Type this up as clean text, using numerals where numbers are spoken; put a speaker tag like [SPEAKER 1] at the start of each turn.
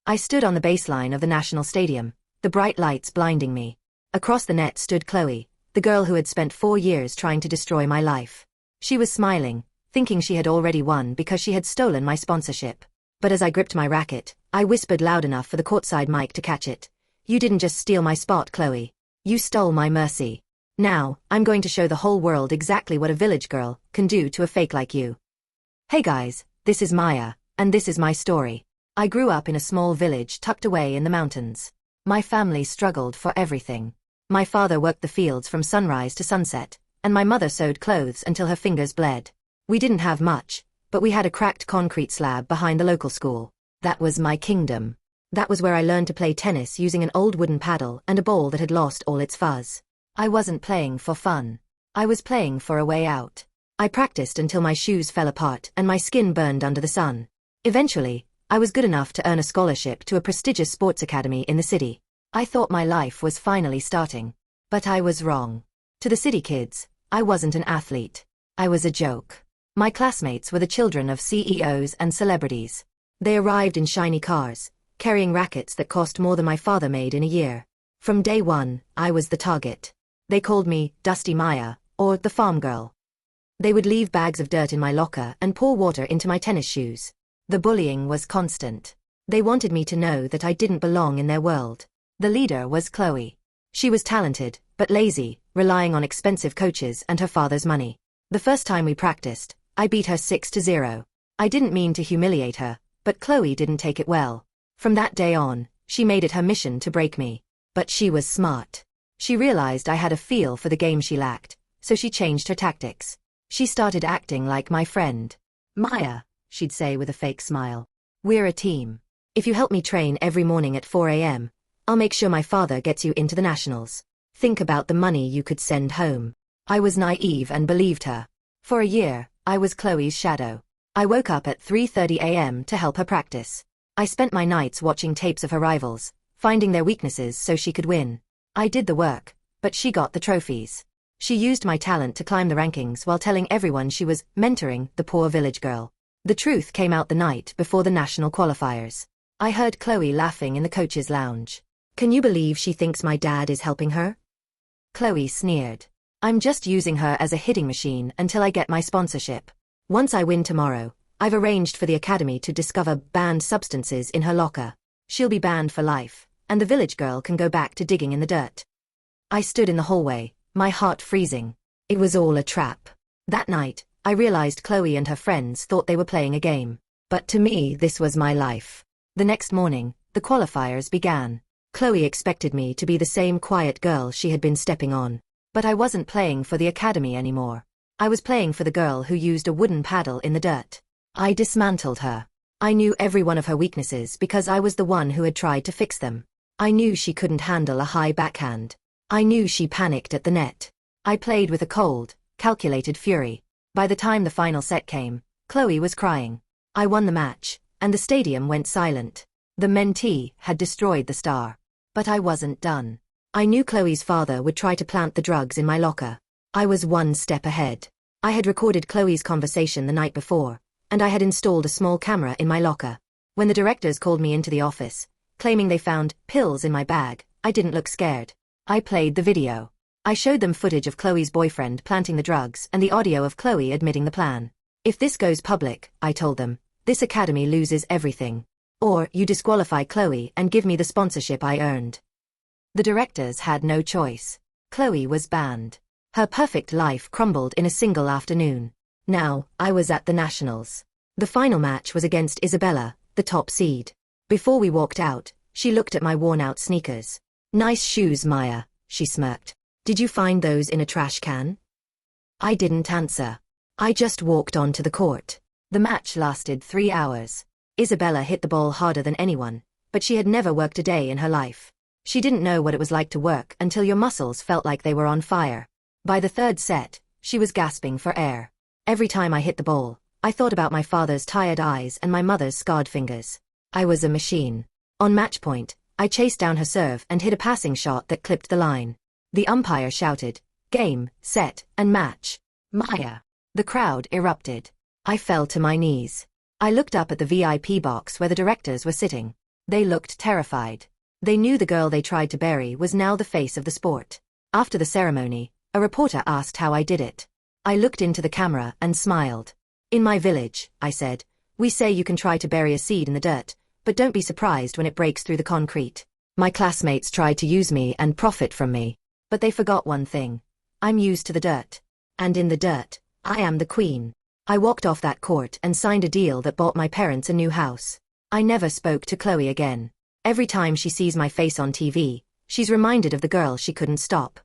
[SPEAKER 1] I stood on the baseline of the National Stadium, the bright lights blinding me. Across the net stood Chloe, the girl who had spent 4 years trying to destroy my life. She was smiling, thinking she had already won because she had stolen my sponsorship. But as I gripped my racket, I whispered loud enough for the courtside mic to catch it. "You didn't just steal my spot, Chloe. You stole my mercy. Now, I'm going to show the whole world exactly what a village girl can do to a fake like you." Hey guys, this is Maya, and this is my story. I grew up in a small village tucked away in the mountains. My family struggled for everything. My father worked the fields from sunrise to sunset, and my mother sewed clothes until her fingers bled. We didn't have much, but we had a cracked concrete slab behind the local school. That was my kingdom. That was where I learned to play tennis using an old wooden paddle and a ball that had lost all its fuzz. I wasn't playing for fun. I was playing for a way out. I practiced until my shoes fell apart and my skin burned under the sun. Eventually, I was good enough to earn a scholarship to a prestigious sports academy in the city. I thought my life was finally starting. But I was wrong. To the city kids, I wasn't an athlete. I was a joke. My classmates were the children of CEOs and celebrities. They arrived in shiny cars, carrying rackets that cost more than my father made in a year. From day one, I was the target. They called me Dusty Maya, or the farm girl. They would leave bags of dirt in my locker and pour water into my tennis shoes. The bullying was constant. They wanted me to know that I didn't belong in their world. The leader was Chloe. She was talented, but lazy, relying on expensive coaches and her father's money. The first time we practiced, I beat her 6-0. I didn't mean to humiliate her, but Chloe didn't take it well. From that day on, she made it her mission to break me. But she was smart. She realized I had a feel for the game she lacked, so she changed her tactics. She started acting like my friend. "Maya," she'd say with a fake smile. "We're a team. If you help me train every morning at 4 a.m., I'll make sure my father gets you into the nationals. Think about the money you could send home." I was naive and believed her. For a year, I was Chloe's shadow. I woke up at 3:30 a.m. to help her practice. I spent my nights watching tapes of her rivals, finding their weaknesses so she could win. I did the work, but she got the trophies. She used my talent to climb the rankings while telling everyone she was mentoring the poor village girl. The truth came out the night before the national qualifiers. I heard Chloe laughing in the coach's lounge. "Can you believe she thinks my dad is helping her?" Chloe sneered. "I'm just using her as a hitting machine until I get my sponsorship. Once I win tomorrow, I've arranged for the academy to discover banned substances in her locker. She'll be banned for life, and the village girl can go back to digging in the dirt." I stood in the hallway, my heart freezing. It was all a trap. That night, I realized Chloe and her friends thought they were playing a game. But to me, this was my life. The next morning, the qualifiers began. Chloe expected me to be the same quiet girl she had been stepping on. But I wasn't playing for the academy anymore. I was playing for the girl who used a wooden paddle in the dirt. I dismantled her. I knew every one of her weaknesses because I was the one who had tried to fix them. I knew she couldn't handle a high backhand. I knew she panicked at the net. I played with a cold, calculated fury. By the time the final set came, Chloe was crying. I won the match, and the stadium went silent. The mentee had destroyed the star. But I wasn't done. I knew Chloe's father would try to plant the drugs in my locker. I was one step ahead. I had recorded Chloe's conversation the night before, and I had installed a small camera in my locker. When the directors called me into the office, claiming they found pills in my bag, I didn't look scared. I played the video. I showed them footage of Chloe's boyfriend planting the drugs and the audio of Chloe admitting the plan. "If this goes public," I told them, "this academy loses everything. Or you disqualify Chloe and give me the sponsorship I earned." The directors had no choice. Chloe was banned. Her perfect life crumbled in a single afternoon. Now, I was at the nationals. The final match was against Isabella, the top seed. Before we walked out, she looked at my worn-out sneakers. "Nice shoes, Maya," she smirked. "Did you find those in a trash can?" I didn't answer. I just walked onto the court. The match lasted 3 hours. Isabella hit the ball harder than anyone, but she had never worked a day in her life. She didn't know what it was like to work until your muscles felt like they were on fire. By the third set, she was gasping for air. Every time I hit the ball, I thought about my father's tired eyes and my mother's scarred fingers. I was a machine. On match point, I chased down her serve and hit a passing shot that clipped the line. The umpire shouted, "Game, set, and match. Maya." The crowd erupted. I fell to my knees. I looked up at the VIP box where the directors were sitting. They looked terrified. They knew the girl they tried to bury was now the face of the sport. After the ceremony, a reporter asked how I did it. I looked into the camera and smiled. In my village, I said, we say you can try to bury a seed in the dirt, but don't be surprised when it breaks through the concrete. My classmates tried to use me and profit from me. But they forgot one thing. I'm used to the dirt. And in the dirt, I am the queen. I walked off that court and signed a deal that bought my parents a new house. I never spoke to Chloe again. Every time she sees my face on TV, she's reminded of the girl she couldn't stop.